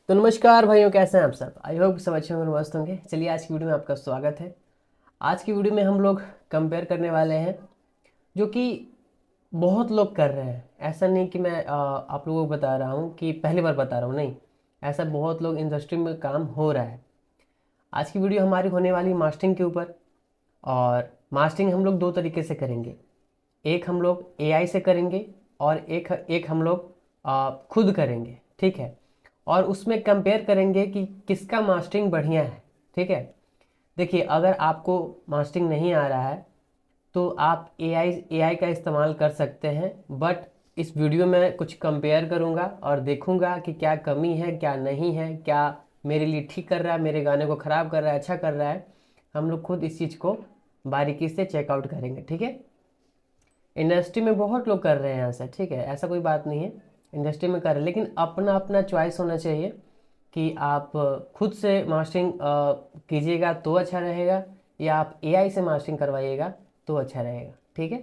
तो नमस्कार भाइयों, कैसे हैं आप सब। आई होप सब अच्छे होंगे, मस्त होंगे। चलिए आज की वीडियो में आपका स्वागत है। आज की वीडियो में हम लोग कंपेयर करने वाले हैं जो कि बहुत लोग कर रहे हैं। ऐसा नहीं कि मैं आप लोगों को बता रहा हूँ कि पहली बार बता रहा हूँ, नहीं। ऐसा बहुत लोग इंडस्ट्री में काम हो रहा है। आज की वीडियो हमारी होने वाली मास्टरिंग के ऊपर। और मास्टरिंग हम लोग दो तरीके से करेंगे। एक हम लोग एआई से करेंगे और एक एक हम लोग खुद करेंगे, ठीक है। और उसमें कंपेयर करेंगे कि किसका मास्टरिंग बढ़िया है, ठीक है। देखिए, अगर आपको मास्टरिंग नहीं आ रहा है तो आप एआई का इस्तेमाल कर सकते हैं। बट इस वीडियो में कुछ कंपेयर करूंगा और देखूंगा कि क्या कमी है, क्या नहीं है, क्या मेरे लिए ठीक कर रहा है, मेरे गाने को ख़राब कर रहा है, अच्छा कर रहा है। हम लोग खुद इस चीज़ को बारीकी से चेकआउट करेंगे, ठीक है। इंडस्ट्री में बहुत लोग कर रहे हैं ऐसा, ठीक है, ऐसा कोई बात नहीं है। इंडस्ट्री में कर रहे हैं, लेकिन अपना अपना चॉइस होना चाहिए कि आप खुद से मास्टरिंग कीजिएगा तो अच्छा रहेगा, या आप एआई से मास्टरिंग करवाइएगा तो अच्छा रहेगा, ठीक है।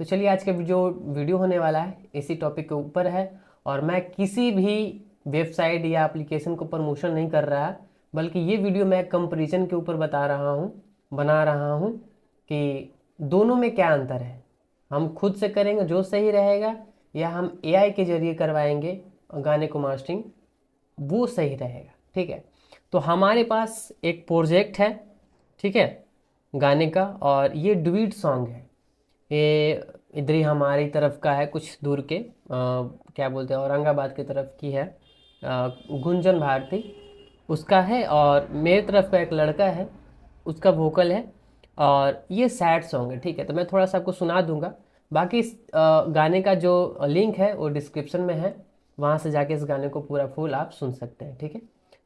तो चलिए, आज का जो वीडियो होने वाला है इसी टॉपिक के ऊपर है। और मैं किसी भी वेबसाइट या एप्लीकेशन को प्रमोशन नहीं कर रहा, बल्कि ये वीडियो मैं कंपैरिजन के ऊपर बता रहा हूँ, बना रहा हूँ कि दोनों में क्या अंतर है। हम खुद से करेंगे जो सही रहेगा, या हम एआई के जरिए करवाएंगे गाने को मास्टरिंग, वो सही रहेगा, ठीक है। तो हमारे पास एक प्रोजेक्ट है, ठीक है, गाने का। और ये डुइट सॉन्ग है। ये इधर ही हमारी तरफ का है, कुछ दूर के क्या बोलते हैं, औरंगाबाद की तरफ की है। गुंजन भारती उसका है, और मेरी तरफ का एक लड़का है, उसका वोकल है। और ये सैड सॉन्ग है, ठीक है। तो मैं थोड़ा सा आपको सुना दूंगा। बाकी इस गाने का जो लिंक है वो डिस्क्रिप्शन में है, वहाँ से जाके इस गाने को पूरा फुल आप सुन सकते हैं, ठीक है।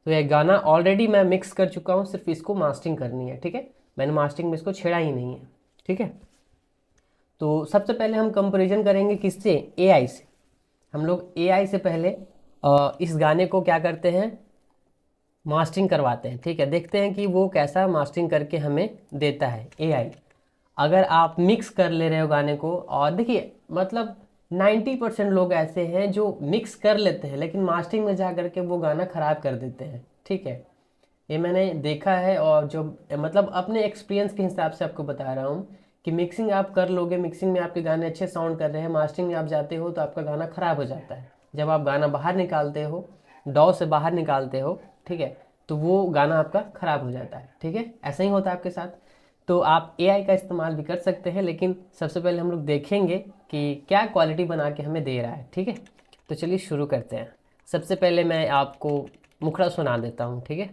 तो ये गाना ऑलरेडी मैं मिक्स कर चुका हूँ, सिर्फ इसको मास्टरिंग करनी है, ठीक है। मैंने मास्टरिंग में इसको छेड़ा ही नहीं है, ठीक है। तो सबसे पहले हम कंपैरिजन करेंगे किससे, एआई से। हम लोग एआई से पहले इस गाने को क्या करते हैं, मास्टरिंग करवाते हैं, ठीक है। देखते हैं कि वो कैसा मास्टरिंग करके हमें देता है एआई। अगर आप मिक्स कर ले रहे हो गाने को, और देखिए मतलब 90% लोग ऐसे हैं जो मिक्स कर लेते हैं लेकिन मास्टरिंग में जा करके वो गाना ख़राब कर देते हैं, ठीक है। ये मैंने देखा है, और जो मतलब अपने एक्सपीरियंस के हिसाब से आपको बता रहा हूँ कि मिक्सिंग आप कर लोगे, मिक्सिंग में आपके गाने अच्छे साउंड कर रहे हैं, मास्टरिंग में आप जाते हो तो आपका गाना ख़राब हो जाता है। जब आप गाना बाहर निकालते हो, डॉ से बाहर निकालते हो, ठीक है, तो वो गाना आपका ख़राब हो जाता है, ठीक है। ऐसा ही होता है आपके साथ। तो आप एआई का इस्तेमाल भी कर सकते हैं, लेकिन सबसे पहले हम लोग देखेंगे कि क्या क्वालिटी बना के हमें दे रहा है, ठीक है। तो चलिए शुरू करते हैं। सबसे पहले मैं आपको मुखड़ा सुना देता हूँ, ठीक है।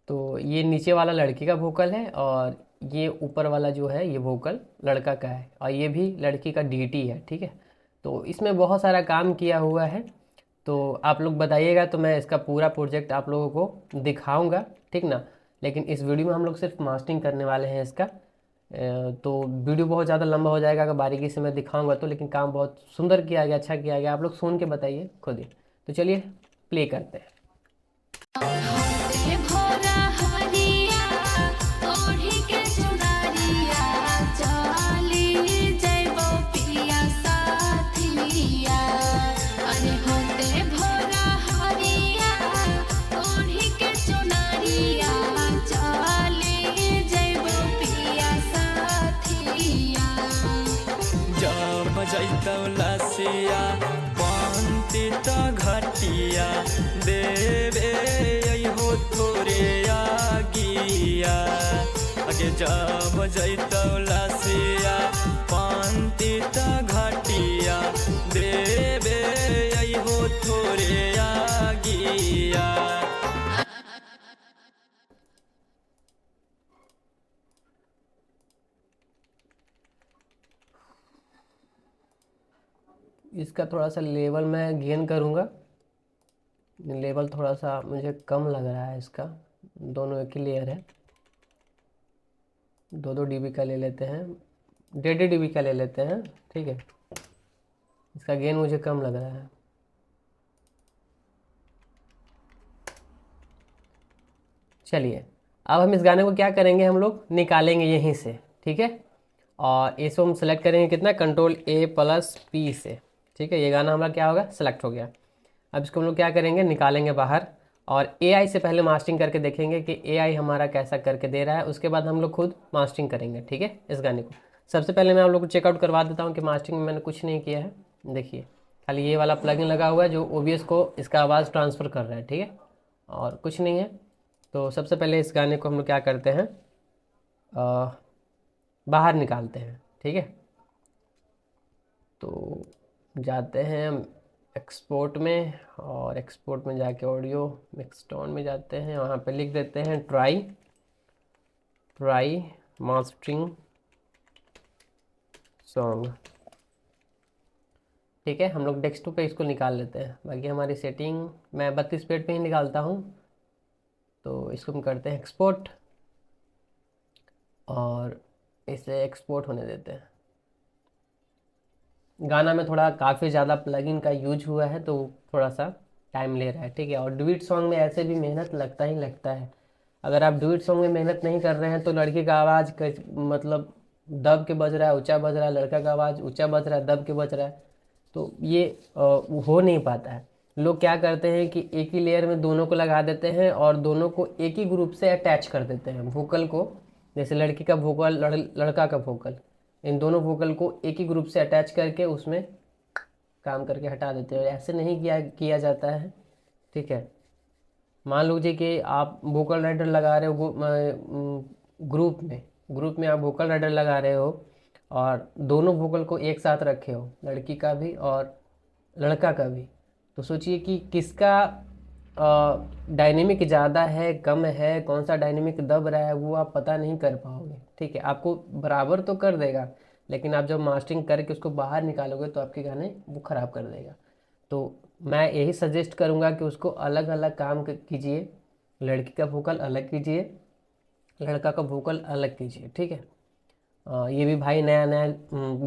तो ये नीचे वाला लड़की का वोकल है, और ये ऊपर वाला जो है ये वोकल लड़का का है, और ये भी लड़की का डीटी है, ठीक है। तो इसमें बहुत सारा काम किया हुआ है। तो आप लोग बताइएगा तो मैं इसका पूरा प्रोजेक्ट आप लोगों को दिखाऊंगा, ठीक ना। लेकिन इस वीडियो में हम लोग सिर्फ मास्टरिंग करने वाले हैं इसका। तो वीडियो बहुत ज़्यादा लंबा हो जाएगा अगर बारीकी से मैं दिखाऊंगा तो, लेकिन काम बहुत सुंदर किया गया, अच्छा किया गया। आप लोग सुन के बताइए खुद ही। तो चलिए प्ले करते हैं। होते भोरा हरिया ओढ़ी के चुनरिया चली जइबो पिया साथिया। अरे होते भोरा हरिया ओढ़ी के चुनरिया चली जइबो पिया साथिया। जब जैतौ लसिया पांति त घटिया देवे हो थोरे आगिया। अगे जब जैतौ लसिया पांति त घटिया देवे हो थोरे आगिया। इसका थोड़ा सा लेवल मैं गेन करूँगा। लेवल थोड़ा सा मुझे कम लग रहा है इसका। दोनों एक ही लेयर है। 2-2 dB का ले लेते हैं, 1.5 dB का ले लेते हैं, ठीक है। इसका गेन मुझे कम लग रहा है। चलिए, अब हम इस गाने को क्या करेंगे, हम लोग निकालेंगे यहीं से, ठीक है। और इसको हम सेलेक्ट करेंगे कितना, Ctrl+A+P से, ठीक है, ये गाना हमारा क्या होगा, सेलेक्ट हो गया। अब इसको हम लोग क्या करेंगे, निकालेंगे बाहर और एआई से पहले मास्टरिंग करके देखेंगे कि एआई हमारा कैसा करके दे रहा है, उसके बाद हम लोग खुद मास्टरिंग करेंगे। ठीक है, इस गाने को सबसे पहले मैं आप लोग को चेकआउट करवा देता हूँ कि मास्टरिंग में मैंने कुछ नहीं किया है। देखिए खाली ये वाला प्लगइन लगा हुआ है जो ओबीएस को इसका आवाज़ ट्रांसफ़र कर रहा है। ठीक है, और कुछ नहीं है। तो सबसे पहले इस गाने को हम लोग क्या करते हैं, बाहर निकालते हैं। ठीक है, तो जाते हैं हम एक्सपोर्ट में, और एक्सपोर्ट में जाके ऑडियो मिक्सटोन में जाते हैं, वहाँ पे लिख देते हैं ट्राई मास्टरिंग सॉन्ग। ठीक है, हम लोग डेस्कटॉप पे इसको निकाल लेते हैं। बाकी हमारी सेटिंग मैं 32 पेज पे ही निकालता हूँ। तो इसको हम करते हैं एक्सपोर्ट और इसे एक्सपोर्ट होने देते हैं। गाना में थोड़ा काफ़ी ज़्यादा प्लगइन का यूज हुआ है तो थोड़ा सा टाइम ले रहा है। ठीक है, और डुएट सॉन्ग में ऐसे भी मेहनत लगता ही लगता है। अगर आप डुएट सॉन्ग में मेहनत नहीं कर रहे हैं तो लड़की का आवाज़ मतलब दब के बज रहा है, ऊंचा बज रहा है, लड़का का आवाज़ ऊंचा बज रहा है, दब के बज रहा है, तो ये हो नहीं पाता है। लोग क्या करते हैं कि एक ही लेयर में दोनों को लगा देते हैं और दोनों को एक ही ग्रुप से अटैच कर देते हैं। वोकल को, जैसे लड़की का वोकल, लड़का का वोकल, इन दोनों वोकल को एक ही ग्रुप से अटैच करके उसमें काम करके हटा देते हैं। ऐसे नहीं किया जाता है। ठीक है, मान लीजिए कि आप वोकल राइडर लगा रहे हो ग्रुप में आप वोकल राइडर लगा रहे हो और दोनों वोकल को एक साथ रखे हो, लड़की का भी और लड़का का भी, तो सोचिए कि किसका डायनेमिक ज़्यादा है, कम है, कौन सा डायनेमिक दब रहा है, वो आप पता नहीं कर पाओगे। ठीक है, आपको बराबर तो कर देगा, लेकिन आप जब मास्टरिंग करके उसको बाहर निकालोगे तो आपके गाने वो ख़राब कर देगा। तो मैं यही सजेस्ट करूँगा कि उसको अलग अलग काम कीजिए। लड़की का वोकल अलग कीजिए, लड़का का वोकल अलग कीजिए। ठीक है, ये भी भाई नया नया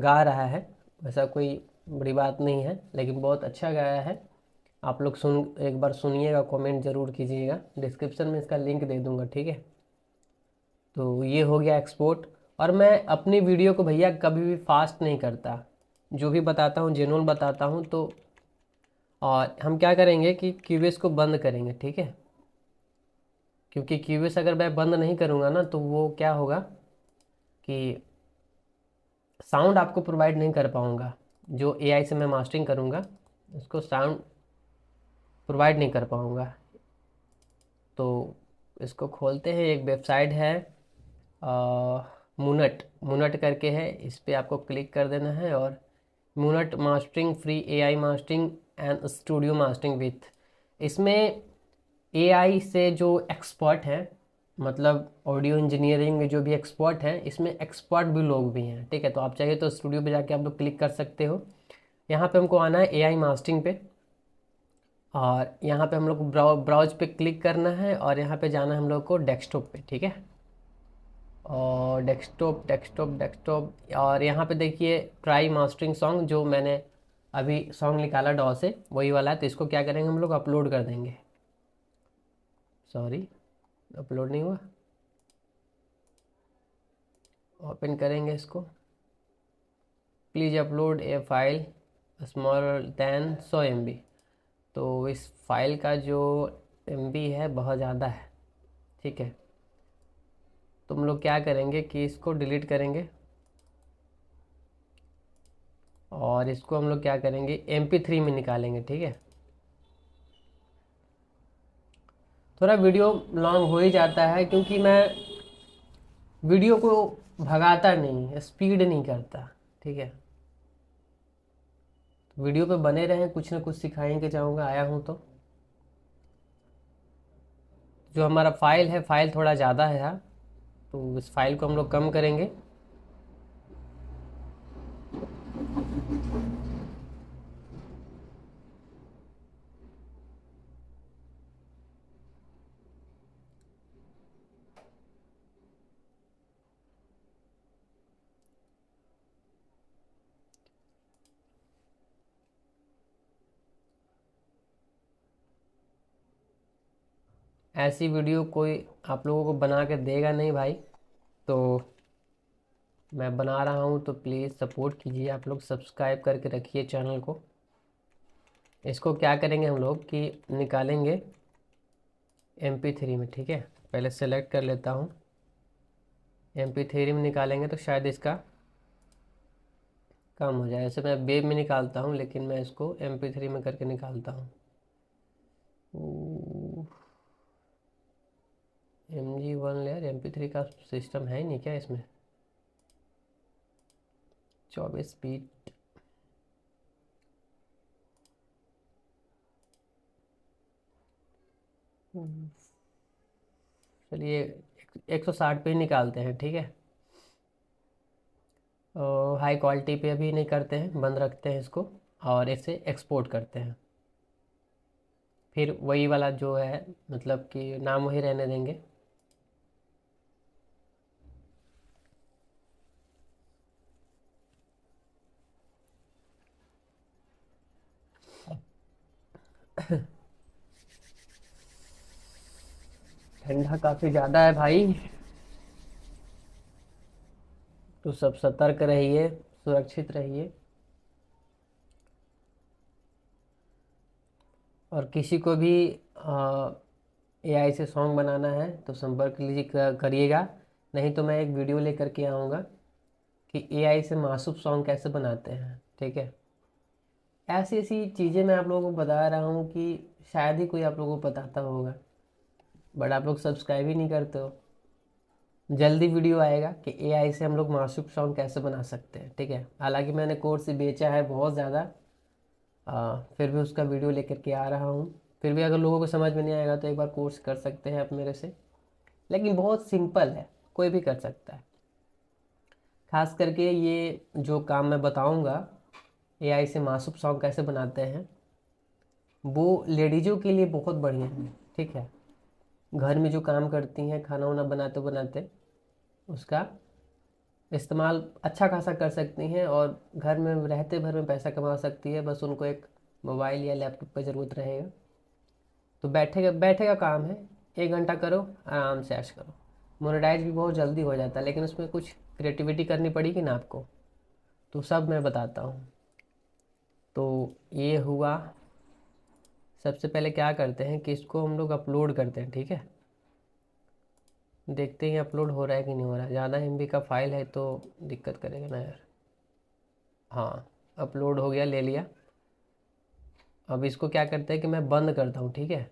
गा रहा है, वैसा कोई बड़ी बात नहीं है, लेकिन बहुत अच्छा गाया है। आप लोग एक बार सुनिएगा, कमेंट ज़रूर कीजिएगा, डिस्क्रिप्शन में इसका लिंक दे दूँगा। ठीक है, तो ये हो गया एक्सपोर्ट। और मैं अपनी वीडियो को भैया कभी भी फास्ट नहीं करता, जो भी बताता हूँ जेन्युइन बताता हूँ। तो और हम क्या करेंगे कि क्यूबेस को बंद करेंगे। ठीक है, क्योंकि क्यूबेस अगर मैं बंद नहीं करूँगा ना तो वो क्या होगा कि साउंड आपको प्रोवाइड नहीं कर पाऊँगा। जो एआई से मैं मास्टरिंग करूँगा उसको साउंड प्रोवाइड नहीं कर पाऊँगा। तो इसको खोलते हैं, एक वेबसाइट है मुनट करके है, इस पर आपको क्लिक कर देना है। और मुनट mastering free AI mastering and studio mastering with, इसमें एआई से जो एक्सपर्ट हैं, मतलब ऑडियो इंजीनियरिंग में जो भी एक्सपर्ट हैं, इसमें एक्सपर्ट भी लोग भी हैं। ठीक है, तो आप चाहिए तो स्टूडियो पे जाके आप लोग क्लिक कर सकते हो। यहाँ पे हमको आना है एआई मास्टरिंग पे, और यहाँ पे हम लोग को ब्राउज पे क्लिक करना है और यहाँ पे जाना है हम लोग को डेस्कटॉप पे। ठीक है, और डेस्कटॉप और यहाँ पे देखिए ट्राई मास्टरिंग सॉन्ग, जो मैंने अभी सॉन्ग निकाला डॉ से वही वाला है। तो इसको क्या करेंगे, हम लोग अपलोड कर देंगे। सॉरी, अपलोड नहीं हुआ, ओपन करेंगे इसको। Please upload A file smaller than 100 MB। तो इस फाइल का जो MB है बहुत ज़्यादा है। ठीक है, तो हम लोग क्या करेंगे कि इसको डिलीट करेंगे और इसको हम लोग क्या करेंगे MP3 में निकालेंगे। ठीक है, थोड़ा वीडियो लॉन्ग हो ही जाता है क्योंकि मैं वीडियो को भगाता नहीं, स्पीड नहीं करता। ठीक है, वीडियो पे बने रहें, कुछ ना कुछ सिखाएंगे चाहूँगा, आया हूँ तो। जो हमारा फाइल है, फाइल थोड़ा ज़्यादा है यार, तो इस फाइल को हम लोग कम करेंगे। ऐसी वीडियो कोई आप लोगों को बना के देगा नहीं भाई, तो मैं बना रहा हूँ, तो प्लीज़ सपोर्ट कीजिए। आप लोग सब्सक्राइब करके रखिए चैनल को। इसको क्या करेंगे हम लोग कि निकालेंगे MP3 में, ठीक है। पहले सेलेक्ट कर लेता हूँ, MP3 में निकालेंगे तो शायद इसका कम हो जाए। ऐसे मैं वेब में निकालता हूँ, लेकिन मैं इसको MP3 में करके निकालता हूँ। MG1 लेयर MP3 का सिस्टम है ही नहीं क्या इसमें? 24 बीट। चलिए 160 पे ही निकालते हैं, ठीक है। हाई क्वालिटी पे अभी नहीं करते हैं, बंद रखते हैं इसको और इसे एक्सपोर्ट करते हैं। फिर वही वाला जो है, मतलब कि नाम वही रहने देंगे। ठंडा काफ़ी ज़्यादा है भाई, तो सब सतर्क रहिए, सुरक्षित रहिए। और किसी को भी AI से सॉन्ग बनाना है तो संपर्क लीजिए, करिएगा। नहीं तो मैं एक वीडियो लेकर के आऊँगा कि AI से मासूम सॉन्ग कैसे बनाते हैं, ठीक है। ऐसी ऐसी चीज़ें मैं आप लोगों को बता रहा हूँ कि शायद ही कोई आप लोगों को बताता होगा, बट आप लोग सब्सक्राइब ही नहीं करते हो। जल्दी वीडियो आएगा कि AI से हम लोग मासूम सॉन्ग कैसे बना सकते हैं, ठीक है। हालांकि मैंने कोर्स बेचा है बहुत ज़्यादा, फिर भी उसका वीडियो लेकर के आ रहा हूँ। फिर भी अगर लोगों को समझ में नहीं आएगा तो एक बार कोर्स कर सकते हैं आप मेरे से, लेकिन बहुत सिंपल है, कोई भी कर सकता है। खास करके ये जो काम मैं बताऊँगा AI से मासूम सॉन्ग कैसे बनाते हैं, वो लेडीज़ों के लिए बहुत बढ़िया है, ठीक है। घर में जो काम करती हैं खाना वाना बनाते बनाते, उसका इस्तेमाल अच्छा खासा कर सकती हैं और घर में रहते भर में पैसा कमा सकती है। बस उनको एक मोबाइल या लैपटॉप की ज़रूरत रहेगा, तो बैठे बैठे का काम है, 1 घंटा करो, आराम से ऐश करो। मोनेटाइज भी बहुत जल्दी हो जाता है, लेकिन उसमें कुछ क्रिएटिविटी करनी पड़ेगी ना आपको, तो सब मैं बताता हूँ। तो ये हुआ। सबसे पहले क्या करते हैं कि इसको हम लोग अपलोड करते हैं, ठीक है। देखते हैं अपलोड हो रहा है कि नहीं हो रहा है। ज़्यादा MB का फाइल है तो दिक्कत करेगा ना यार। हाँ, अपलोड हो गया, ले लिया। अब इसको क्या करते हैं कि मैं बंद करता हूँ, ठीक है।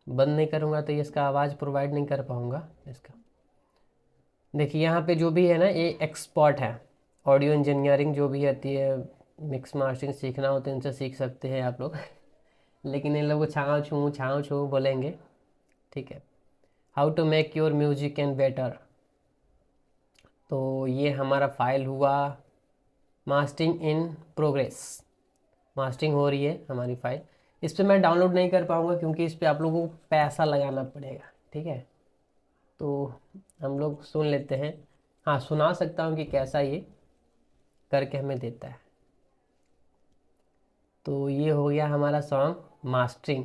बंद नहीं करूँगा तो ये इसका आवाज़ प्रोवाइड नहीं कर पाऊँगा इसका। देखिए यहाँ पे जो भी है ना, ये एक्सपर्ट है, ऑडियो इंजीनियरिंग जो भी आती है, मिक्स मास्टरिंग सीखना हो तो इनसे सीख सकते हैं आप लोग। लेकिन इन लोगों को छाँव छूँ बोलेंगे, ठीक है। How to make your music and better. तो ये हमारा फाइल हुआ, मास्टरिंग इन प्रोग्रेस, मास्टरिंग हो रही है हमारी फाइल। इस पर मैं डाउनलोड नहीं कर पाऊँगा क्योंकि इस पर आप लोगों को पैसा लगाना पड़ेगा, ठीक है। तो हम लोग सुन लेते हैं। हाँ, सुना सकता हूँ कि कैसा ये करके हमें देता है। तो ये हो गया हमारा सॉन्ग मास्टरिंग,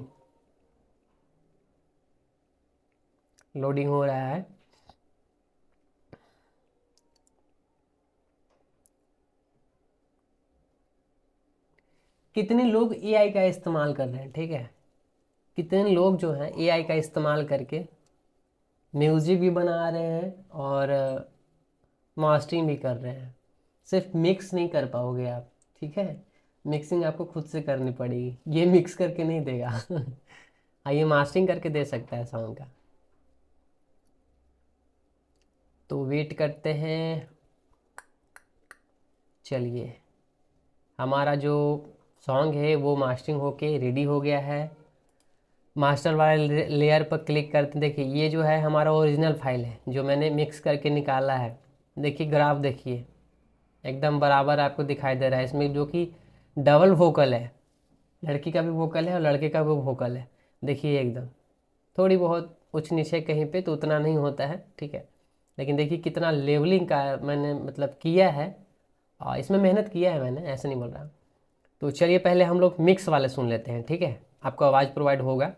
लोडिंग हो रहा है। कितने लोग AI का इस्तेमाल कर रहे हैं, ठीक है। कितने लोग जो हैं AI का इस्तेमाल करके म्यूज़िक भी बना रहे हैं और मास्टरिंग भी कर रहे हैं। सिर्फ मिक्स नहीं कर पाओगे आप, ठीक है। मिक्सिंग आपको खुद से करनी पड़ेगी, ये मिक्स करके नहीं देगा। हाँ, ये मास्टरिंग करके दे सकता है सॉन्ग का। तो वेट करते हैं। चलिए, हमारा जो सॉन्ग है वो मास्टरिंग होके रेडी हो गया है। मास्टर वाले लेयर पर क्लिक करते, देखिए ये जो है हमारा ओरिजिनल फाइल है जो मैंने मिक्स करके निकाला है। देखिए ग्राफ, देखिए एकदम बराबर आपको दिखाई दे रहा है। इसमें जो कि डबल वोकल है, लड़की का भी वोकल है और लड़के का भी वोकल है। देखिए एकदम थोड़ी बहुत ऊंच नीचे कहीं पे तो उतना नहीं होता है, ठीक है। लेकिन देखिए कितना लेवलिंग का मैंने मतलब किया है, और इसमें मेहनत किया है मैंने, ऐसे नहीं बोल रहा। तो चलिए पहले हम लोग मिक्स वाले सुन लेते हैं, ठीक है। आपको आवाज़ प्रोवाइड होगा।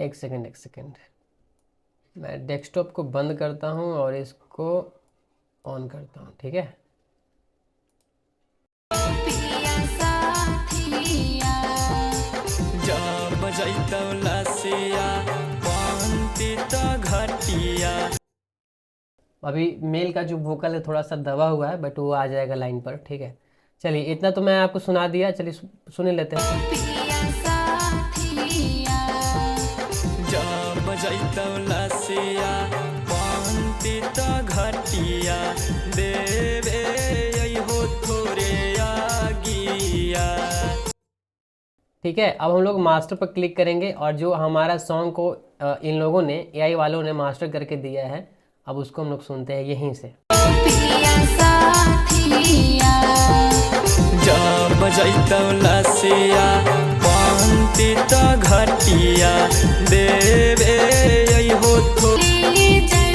एक सेकंड, मैं डेस्कटॉप को बंद करता हूँ और इसको ऑन करता हूँ, ठीक है। पिया साथिया जब बजैतौ लसिया पांति तो घटिया। अभी मेल का जो वोकल है थोड़ा सा दबा हुआ है, बट वो आ जाएगा लाइन पर, ठीक है। चलिए इतना तो मैं आपको सुना दिया, चलिए सुन ही लेते हैं। पिया साथिया जब बजैतौ लसिया पांति तो घटिया देवे हो थोरे आगिया। ठीक है, अब हम लोग मास्टर पर क्लिक करेंगे और जो हमारा सॉन्ग को इन लोगों ने एआई वालों ने मास्टर करके दिया है, अब उसको हम लोग सुनते हैं यहीं से। पिया साथिया जब बजैतौ लसिया पांति तो घटिया देवे हो थोरे ले जय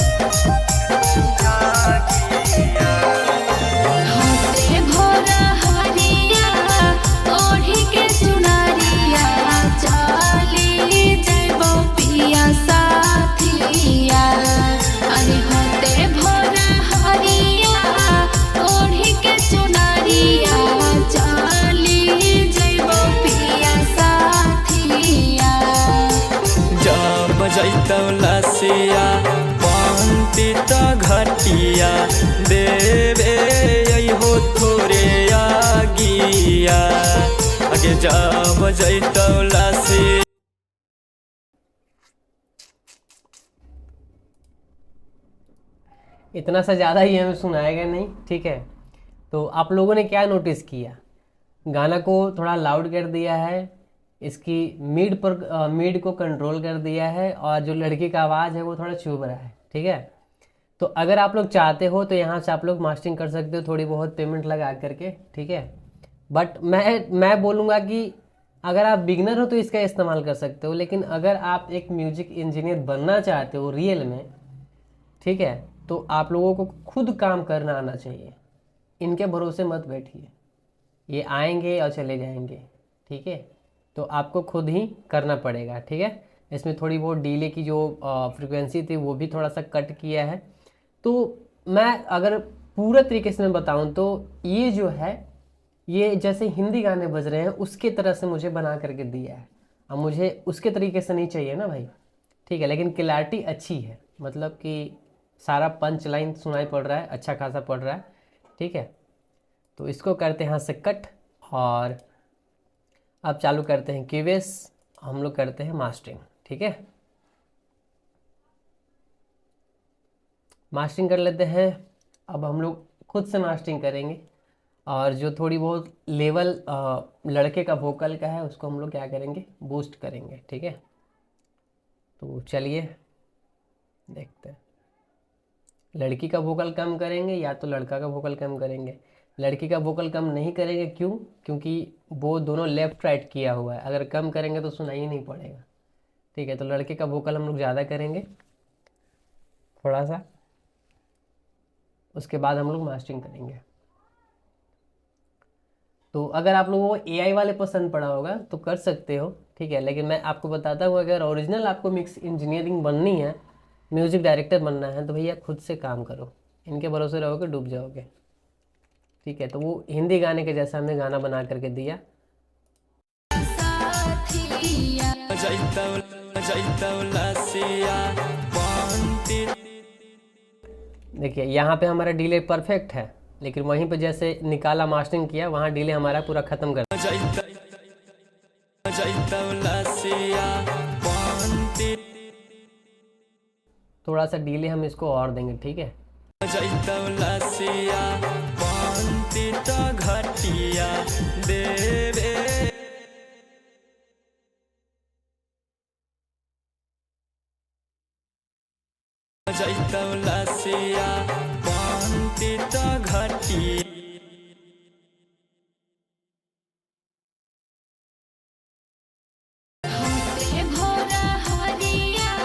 होते भोरा हरिया ओढ़ी के चुनरिया चली जइबो पिया साथिया। अरे होते भोरा हरिया ओढ़ी के चुनरिया चली जइबो पिया साथिया। जब बजैतौ लसिया पांति तो घटिया देवे हो थोरे आगिया। आगे जब बजैतौ लसिया। इतना सा ज़्यादा ही हमें सुनाएगा नहीं, ठीक है। तो आप लोगों ने क्या नोटिस किया, गाना को थोड़ा लाउड कर दिया है, इसकी मिड को कंट्रोल कर दिया है, और जो लड़की का आवाज़ है वो थोड़ा चुभ रहा है, ठीक है। तो अगर आप लोग चाहते हो तो यहाँ से आप लोग मास्टरिंग कर सकते हो थोड़ी बहुत पेमेंट लगा करके, ठीक है। बट मैं बोलूँगा कि अगर आप बिगनर हो तो इसका इस्तेमाल कर सकते हो, लेकिन अगर आप एक म्यूजिक इंजीनियर बनना चाहते हो रियल में, ठीक है, तो आप लोगों को खुद काम करना आना चाहिए। इनके भरोसे मत बैठिए, ये आएंगे और चले जाएंगे, ठीक है। तो आपको खुद ही करना पड़ेगा, ठीक है। इसमें थोड़ी बहुत डीले की जो फ्रीक्वेंसी थी वो भी थोड़ा सा कट किया है। तो मैं अगर पूरा तरीके से मैं बताऊं तो ये जो है, ये जैसे हिंदी गाने बज रहे हैं उसके तरह से मुझे बना करके दिया है। अब मुझे उसके तरीके से नहीं चाहिए ना भाई, ठीक है। लेकिन क्लैरिटी अच्छी है, मतलब कि सारा पंच लाइन सुनाई पड़ रहा है, अच्छा खासा पड़ रहा है, ठीक है। तो इसको करते हैं यहाँ से कट, और अब चालू करते हैं कीबेस, हम लोग करते हैं मास्टरिंग, ठीक है। मास्टरिंग कर लेते हैं। अब हम लोग खुद से मास्टरिंग करेंगे, और जो थोड़ी बहुत लेवल लड़के का वोकल का है उसको हम लोग क्या करेंगे, बूस्ट करेंगे, ठीक है। तो चलिए देखते हैं, लड़की का वोकल कम करेंगे या तो लड़का का वोकल कम करेंगे। लड़की का वोकल कम नहीं करेंगे, क्यों? क्योंकि वो दोनों लेफ्ट राइट किया हुआ है, अगर कम करेंगे तो सुनाई ही नहीं पड़ेगा, ठीक है। तो लड़के का वोकल हम लोग ज़्यादा करेंगे थोड़ा सा, उसके बाद हम लोग मास्टरिंग करेंगे। तो अगर आप लोगों को एआई वाले पसंद पड़ा होगा तो कर सकते हो, ठीक है। लेकिन मैं आपको बताता हूँ, अगर ओरिजिनल आपको मिक्स इंजीनियरिंग बननी है, म्यूज़िक डायरेक्टर बनना है, तो भैया खुद से काम करो। इनके भरोसे रहोगे डूब जाओगे, ठीक है। तो वो हिंदी गाने के जैसा हमने गाना बना करके दिया। साथिया बजैतौ लसिया पांति। देखिए यहाँ पे हमारा डिले परफेक्ट है, लेकिन वहीं पे जैसे निकाला मास्टरिंग किया वहाँ डिले हमारा पूरा ख़त्म कर। बजैतौ लसिया पांति। थोड़ा सा डिले हम इसको और देंगे, ठीक है। बजैतौ लसिया पांति तो घटिया देवे। बजैतौ लसिया पांति तो घटिया। होते भोरा हरिया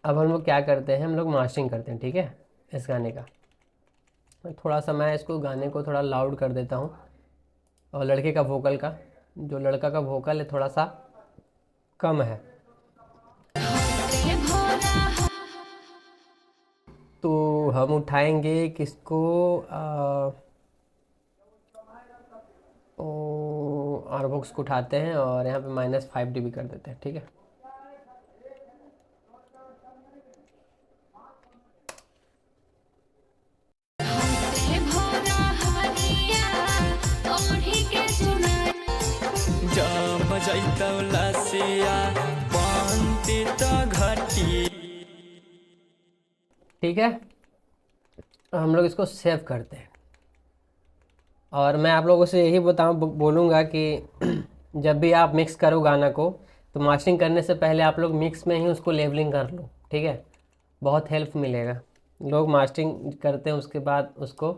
अब हम लोग क्या करते हैं, हम लोग मास्टरिंग करते हैं, ठीक है, इस गाने का। थोड़ा सा मैं इसको गाने को थोड़ा लाउड कर देता हूँ, और लड़के का वोकल का, जो लड़का का वोकल है थोड़ा सा कम है। होते भोरा तो हम उठाएंगे किसको, आरबॉक्स को उठाते हैं और यहाँ पे -5 dB कर देते हैं, ठीक है। होते भोरा हरिया ओढ़ी के चुनरी जब जैतौ लसिया बांधती तो घटी। ठीक है, हम लोग इसको सेव करते हैं। और मैं आप लोगों से यही बोलूँगा कि जब भी आप मिक्स करो गाना को, तो मास्टरिंग करने से पहले आप लोग मिक्स में ही उसको लेवलिंग कर लो, ठीक है। बहुत हेल्प मिलेगा। लोग मास्टरिंग करते हैं उसके बाद उसको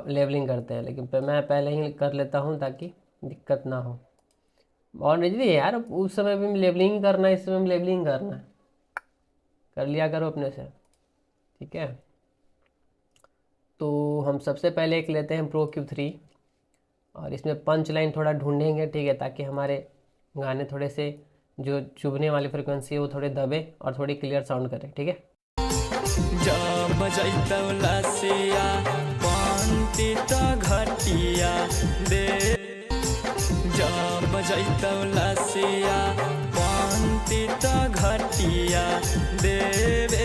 लेवलिंग करते हैं, लेकिन मैं पहले ही कर लेता हूँ ताकि दिक्कत ना हो। और नहीं यार, उस समय भी लेवलिंग करना है, इस समय लेवलिंग करना है, कर लिया करो अपने से, ठीक है। तो हम सबसे पहले एक लेते हैं प्रो Q3 और इसमें पंच लाइन थोड़ा ढूंढेंगे, ठीक है, ताकि हमारे गाने थोड़े से जो चुभने वाली फ्रिक्वेंसी है वो थोड़े दबे और थोड़ी क्लियर साउंड करे, ठीक है। जब जैतौ लसिया बांधती तो घटिया दे। जब जैतौ लसिया बांधती तो घटिया देवे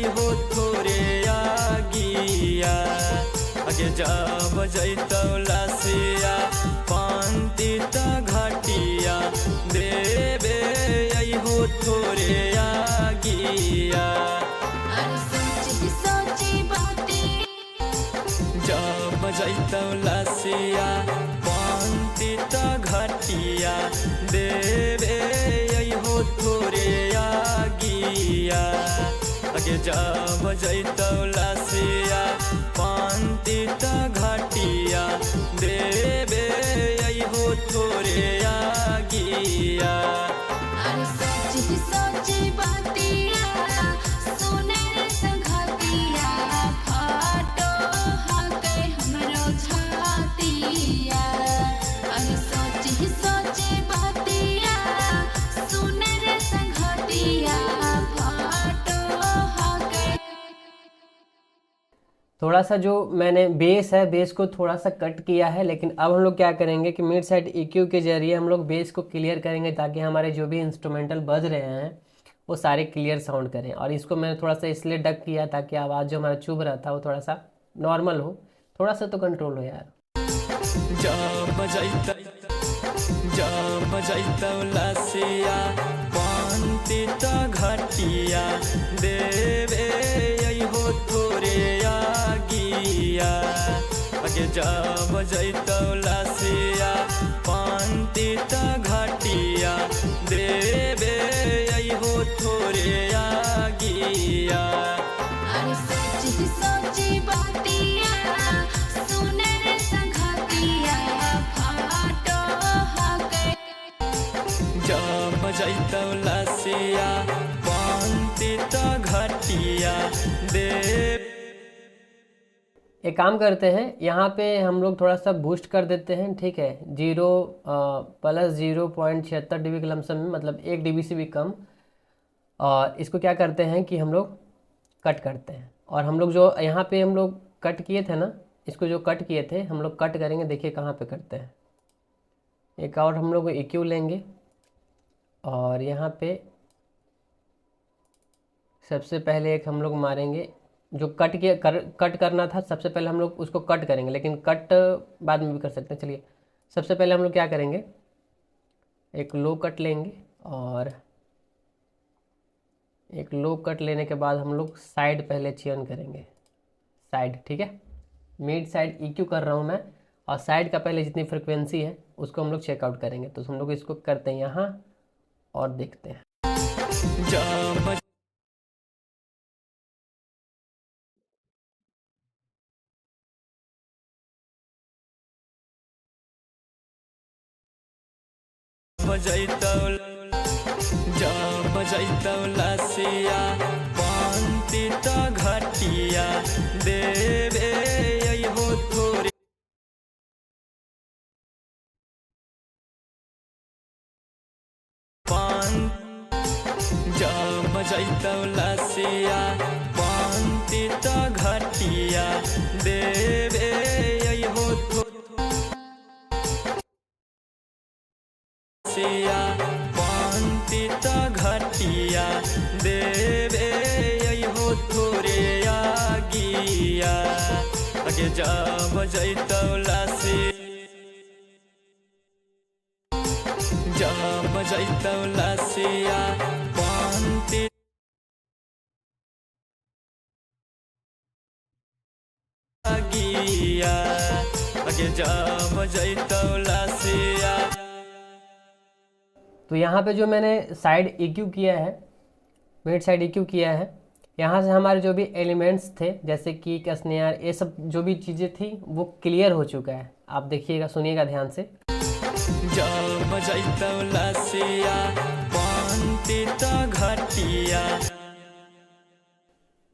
हो थोरे आगिया। अगे जब जैतौ लसिया बांधती तो घटिया देवे हो थोरे आगिया। अरे सोची सोची बातें जब जैतौ लसिया बांधती तो घटिया देवे हो थोरे आगिया। अगे जब जैतौ लसिया बांधती तो घटिया देवे हो थोरे आगिया। अरे सोची सोची बातिया सुने संघतिया फाटो हके हमरो छातिया। अरे सोची सोची बातिया सुने संघतिया फाटो हके। थोड़ा सा जो मैंने बेस है, बेस को थोड़ा सा कट किया है, लेकिन अब हम लोग क्या करेंगे कि मिड साइड EQ के जरिए हम लोग बेस को क्लियर करेंगे, ताकि हमारे जो भी इंस्ट्रूमेंटल बज रहे हैं वो सारे क्लियर साउंड करें। और इसको मैंने थोड़ा सा इसलिए डक किया ताकि आवाज़ जो हमारा चुभ रहा था वो थोड़ा सा नॉर्मल हो, थोड़ा सा तो कंट्रोल हो यार। जब जैतौ लसिया बांधती तो घटिया देवे हो थोरे आगिया। अगे जब जैतौ लसिया बांधती तो घटिया देवे हो थोरे आगिया। अरे सोची सोची बातिया सुने संघतिया फाटो हके। जब जैतौ लसिया बांधती तो घटिया देव। एक काम करते हैं, यहाँ पे हम लोग थोड़ा सा बूस्ट कर देते हैं, ठीक है। 0 + 0.76 dB के लमसम में, मतलब 1 dB से भी कम। और इसको क्या करते हैं कि हम लोग कट करते हैं, और हम लोग जो यहाँ पे हम लोग कट किए थे ना, इसको जो कट किए थे हम लोग कट करेंगे। देखिए कहाँ पे करते हैं। एक और हम लोग EQ लेंगे और यहाँ पे सबसे पहले एक हम लोग मारेंगे, जो कट करना था सबसे पहले हम लोग उसको कट करेंगे, लेकिन कट बाद में भी कर सकते हैं। चलिए सबसे पहले हम लोग क्या करेंगे, एक लो कट लेंगे, और एक लो कट लेने के बाद हम लोग साइड पहले चयन करेंगे, साइड, ठीक है। मिड साइड EQ कर रहा हूँ मैं, और साइड का पहले जितनी फ्रिक्वेंसी है उसको हम लोग चेकआउट करेंगे। तो हम लोग इसको करते हैं यहाँ और देखते हैं। जब जैतौ लसिया बांधती तो घटिया देवे हो थोरे त घटिया देवे अइहो सिया पांति त घटिया देवे अइहो थोरे आगिया अगे जब जैतौला से जब जैतौला सिया पांति आगिया अगे जब जैतौला सिया। तो यहाँ पे जो मैंने साइड EQ किया है, मिड साइड EQ किया है, यहाँ से हमारे जो भी एलिमेंट्स थे जैसे कि स्नेयर, ये सब जो भी चीज़ें थी वो क्लियर हो चुका है। आप देखिएगा, सुनिएगा ध्यान से। जब जैतौला सिया पांति त घटिया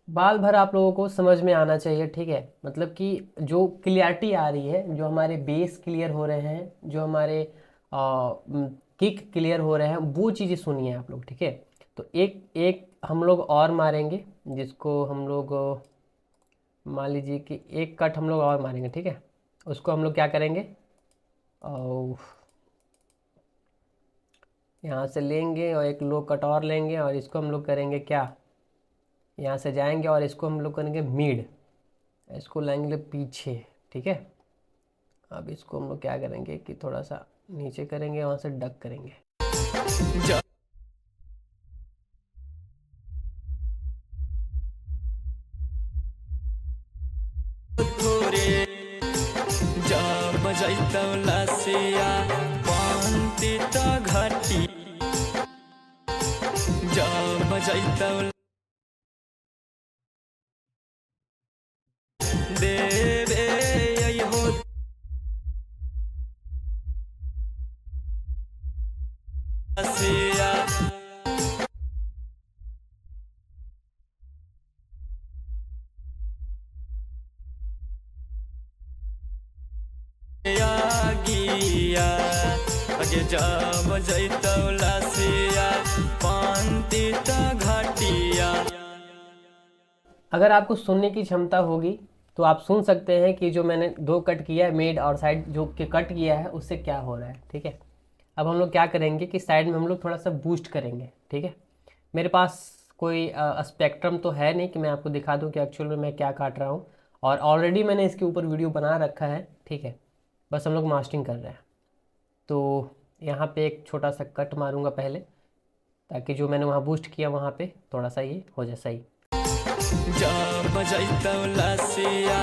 बाल भर आप लोगों को समझ में आना चाहिए, ठीक है। मतलब कि जो क्लियरिटी आ रही है, जो हमारे बेस क्लियर हो रहे हैं, जो हमारे किक क्लियर हो रहे हैं, वो चीज़ें सुनिए आप लोग, ठीक है। तो एक हम लोग और मारेंगे, जिसको हम लोग मान लीजिए कि एक कट हम लोग और मारेंगे, ठीक है। उसको हम लोग क्या करेंगे, और यहाँ से लेंगे और एक लो कट और लेंगे और इसको हम लोग करेंगे क्या, यहाँ से जाएंगे और इसको हम लोग करेंगे मिड, इसको लाएंगे पीछे, ठीक है। अब इसको हम लोग क्या करेंगे कि थोड़ा सा नीचे करेंगे, वहाँ से डक करेंगे। थोरे जब जैतौला सिया पांति त घटी जब जैतौला देवे अइहो सिया आगिया अगे जब जैतौला सिया पांति त घटिया। अगर आपको सुनने की क्षमता होगी तो आप सुन सकते हैं कि जो मैंने 2 कट किया है, मिड और साइड जो कि कट किया है, उससे क्या हो रहा है, ठीक है। अब हम लोग क्या करेंगे कि साइड में हम लोग थोड़ा सा बूस्ट करेंगे, ठीक है। मेरे पास कोई स्पेक्ट्रम तो है नहीं कि मैं आपको दिखा दूं कि एक्चुअल में मैं क्या काट रहा हूं, और ऑलरेडी मैंने इसके ऊपर वीडियो बना रखा है, ठीक है। बस हम लोग मास्टरिंग कर रहे हैं। तो यहाँ पे एक छोटा सा कट मारूंगा पहले, ताकि जो मैंने वहाँ बूस्ट किया वहाँ पे थोड़ा सा ये हो जाए सही। जब जैतौला सिया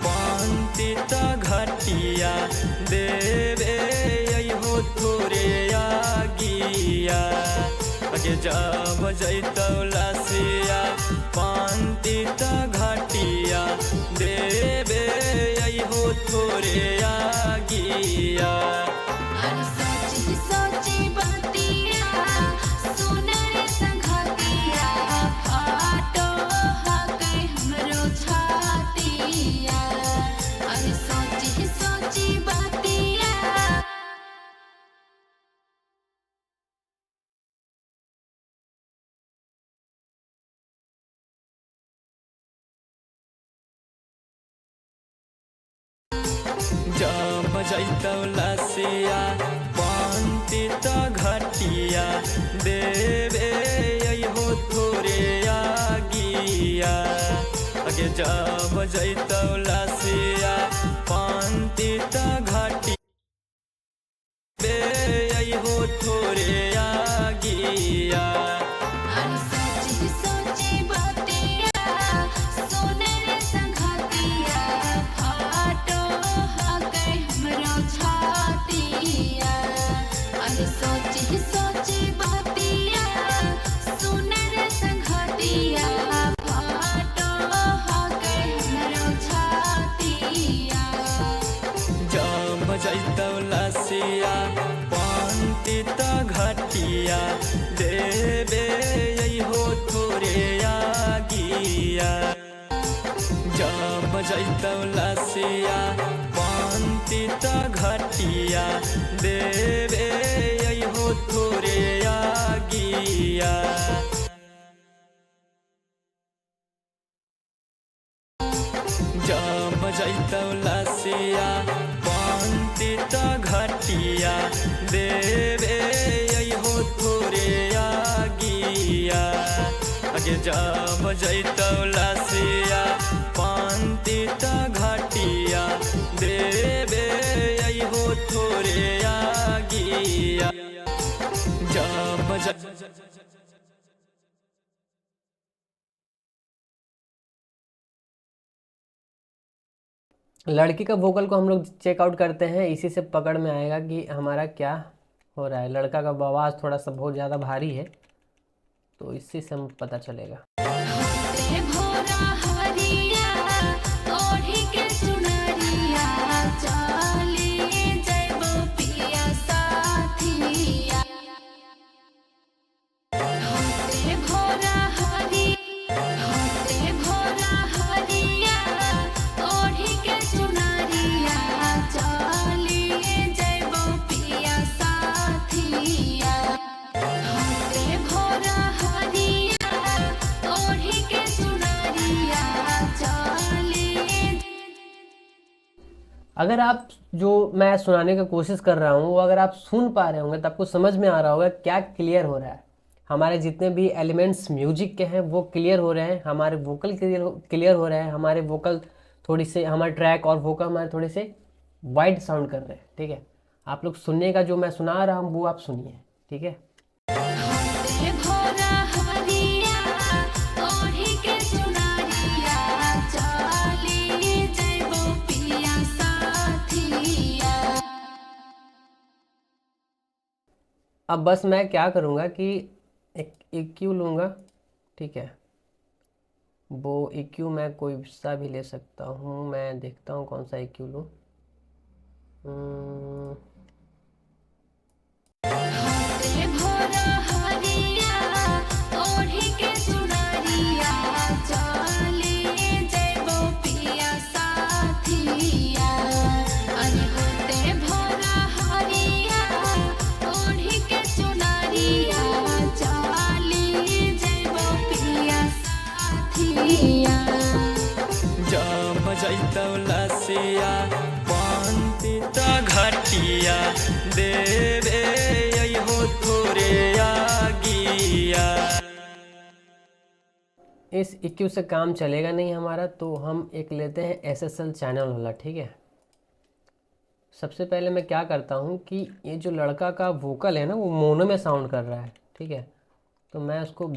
पांति त घटिया देवे अइहो थोरे आगिया अगे जब जैतौला सिया पांति त घटिया देवे अइहो थोरे आगिया। अरे सोची सोची बतिया सुनर संघतिया फाटो हकै हमरो छातिया। अरे सोची सोची बतिया जब जैतौला सिया पांति त घटिया देवे अइहो थोरे आगिया अगे जब जैतौला सिया पांति त घटिया देवे अइहो थोरे आगिया। अरे सोची सोची बतिया सुनर संघतिया फाटो हकै हमरो छातिया। अरे सोची सोची बतिया सुनर संघतिया फाटो हकै हमरो छातिया। जब जैतौला सिया पांति त घटिया देवे अइहो थोरे आगिया जब जैतौला सिया पांति त घटिया देवे अइहो थोरे आगिया। जैतौ लसिया पंती त घटिया देवे हो थोरे आगिया अगे जब जैतौ लसिया पंती त घटिया देवे हो थोरे आगिया जब लड़की का वोकल को हम लोग चेकआउट करते हैं, इसी से पकड़ में आएगा कि हमारा क्या हो रहा है। लड़का का आवाज़ थोड़ा सा बहुत ज़्यादा भारी है, तो इसी से हम पता चलेगा। होते भोरा हरिया ओढ़ी के चुनरिया चली जइबो पिया साथिया। होते भोरा हरिया ओढ़ी के चुनरिया चली जइबो पिया साथिया। होते भोरा हरिया ओढ़ी के चुनरिया चली। अगर आप जो मैं सुनाने की कोशिश कर रहा हूँ वो अगर आप सुन पा रहे होंगे तो आपको समझ में आ रहा होगा क्या क्लियर हो रहा है। हमारे जितने भी एलिमेंट्स म्यूजिक के हैं वो क्लियर हो रहे हैं, हमारे वोकल क्लियर हो रहे हैं, हमारे वोकल थोड़ी से हमारे ट्रैक और वोकल हमारे थोड़े से वाइड साउंड कर रहे हैं। ठीक है, आप लोग सुनने का जो मैं सुना रहा हूँ वो आप सुनिए। ठीक है, होते भोरा हरिया ओढ़ी के चुनरिया चली जइबो पिया साथिया। अब बस मैं क्या करूँगा कि एक EQ लूँगा। ठीक है, वो EQ मैं कोई सा भी ले सकता हूँ। मैं देखता हूँ कौन सा EQ लूँ। होते भोरा हरिया ओढ़ी के चुनरिया चली जइबो पिया साथिया। अरे होते भोरा हरिया ओढ़ी के चुनरिया चली जइबो पिया साथिया। जब जैतौ लसिया पंती त घटिया देवे हो थोरे आगिया। इस EQ से काम चलेगा नहीं हमारा, तो हम एक लेते हैं SSL चैनल वाला। ठीक है, सबसे पहले मैं क्या करता हूँ कि ये जो लड़का का वोकल है ना वो मोनो में साउंड कर रहा है। ठीक है, तो मैं उसको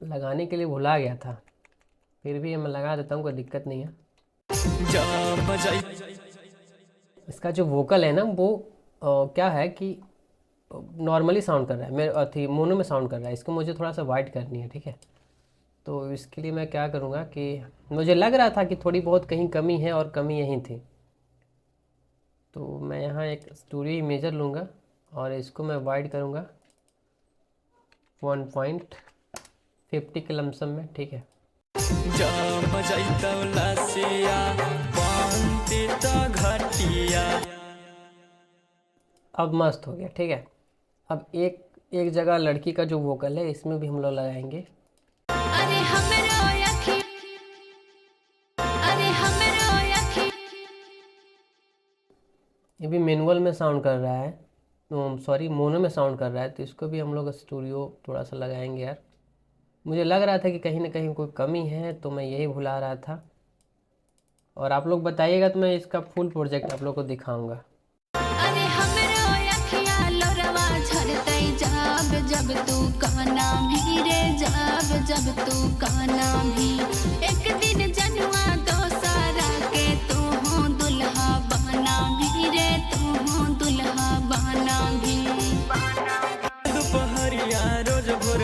लगाने के लिए भुला गया था, फिर भी मैं लगा देता हूँ, कोई दिक्कत नहीं है। जब इसका जो वोकल है ना वो क्या है कि नॉर्मली साउंड कर रहा है, मेरे अथी मोनो में साउंड कर रहा है। इसको मुझे थोड़ा सा वाइड करनी है। ठीक है, तो इसके लिए मैं क्या करूँगा कि मुझे लग रहा था कि थोड़ी बहुत कहीं कमी है और कमी यहीं थी, तो मैं यहाँ एक स्टूडियो इमेजर लूँगा और इसको मैं वाइड करूँगा 1.50 के लमसम में। ठीक है, जब जैतौ लसिया पंती त घटिया। अब मस्त हो गया। ठीक है, अब एक जगह लड़की का जो वोकल है इसमें भी हम लोग लगाएंगे। अरे हमरो अखी अरे हमरो अखी। ये भी मैनुअल में साउंड कर रहा है, सॉरी मोनो में साउंड कर रहा है, तो इसको भी हम लोग स्टूडियो थोड़ा सा लगाएंगे। यार मुझे लग रहा था कि कहीं ना कहीं कोई कमी है, तो मैं यही भुला रहा था। और आप लोग बताइएगा तो मैं इसका फुल प्रोजेक्ट आप लोग को दिखाऊंगा। अरे हमरो अखिया लोरवा झरतै जब तू काना भी रे जब तू काना भी। एक दिन जनुआ दोसारा के तू हो दुल्हा बना भी रे तू हो दुल्हा बना भी। दोपहरिया रोज भोर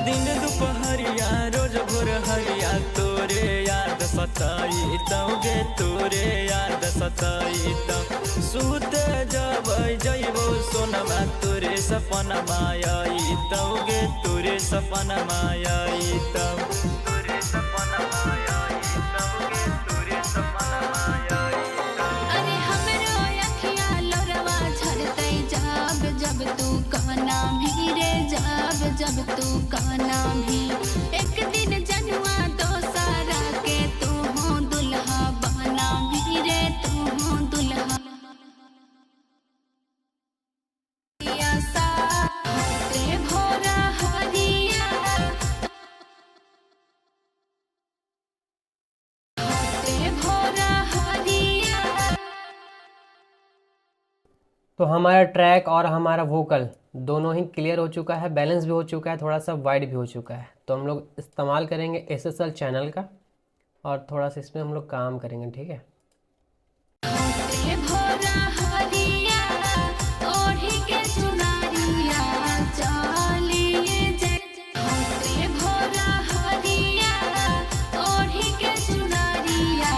दिन दोपहरिया रोज भोर हरिया तोरे याद सताई तौगे तोरे याद सताई तौ सुत जब जइबो सोनमा तोरे सपना मायाई तौगे तोरे सपना मायाई तौ तोरे सपना मायाई तौगे तोरे सपना मायाई तौ। अरे हमरो अखिया लोरवा झरतै जब तू काना भी रे जब तू काना भी। एक दिन जनुआ दोसारा के तू हो दुल्हा बना भी तो हमारा ट्रैक और हमारा वोकल दोनों ही क्लियर हो चुका है, बैलेंस भी हो चुका है, थोड़ा सा वाइड भी हो चुका है। तो हम लोग इस्तेमाल करेंगे SSL चैनल का और थोड़ा सा इसमें हम लोग काम करेंगे, ठीक है। ये भोरा हरिया ओढ़ी के चुनरिया चलिए जय। ये भोरा हरिया ओढ़ी के चुनरिया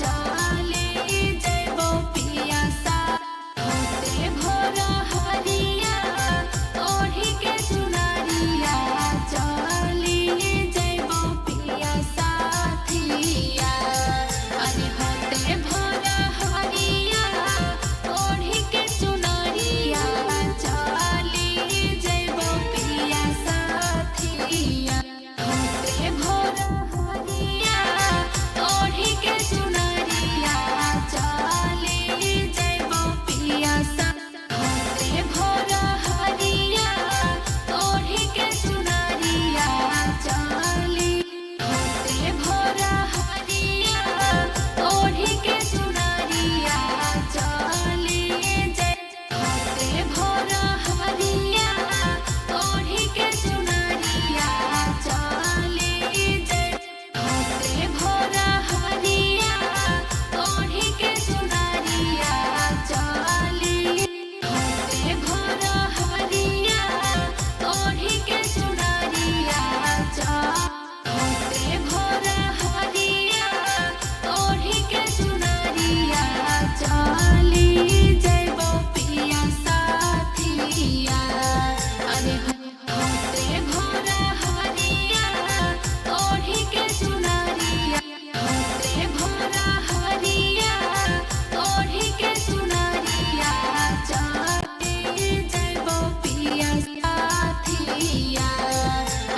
चलिए जय वो पिया सा। ये भोरा हरिया ओढ़ी के चुनरिया चलिए जय वो पिया साथिया। अरे होते भोरा हरिया ओढ़ी के चुनरिया चलिए जय वो पिया साथिया। होते भोरा हरिया ओढ़ी के चुनरिया चलिए जय वो पिया सा। होते भोरा हरिया ओढ़ी के चुनरिया चलिए। होते भोरा हरिया ओढ़ी के चुनरिया चलिए जय। होते भोरा हरिया ओढ़ी के चुनरिया चलिए जय। होते भोरा हरिया ओढ़ी के चुनरिया चलिए। होते भोरा हरिया ओढ़ी के चुनरिया होते भोरा हरिया ओढ़ी के चुनरिया चलिए जय वो पिया साथिया। अरे होते भोरा हरिया ओढ़ी के चुनरिया। होते भोरा हरिया ओढ़ी के चुनरिया चलिए जय वो पिया साथिया।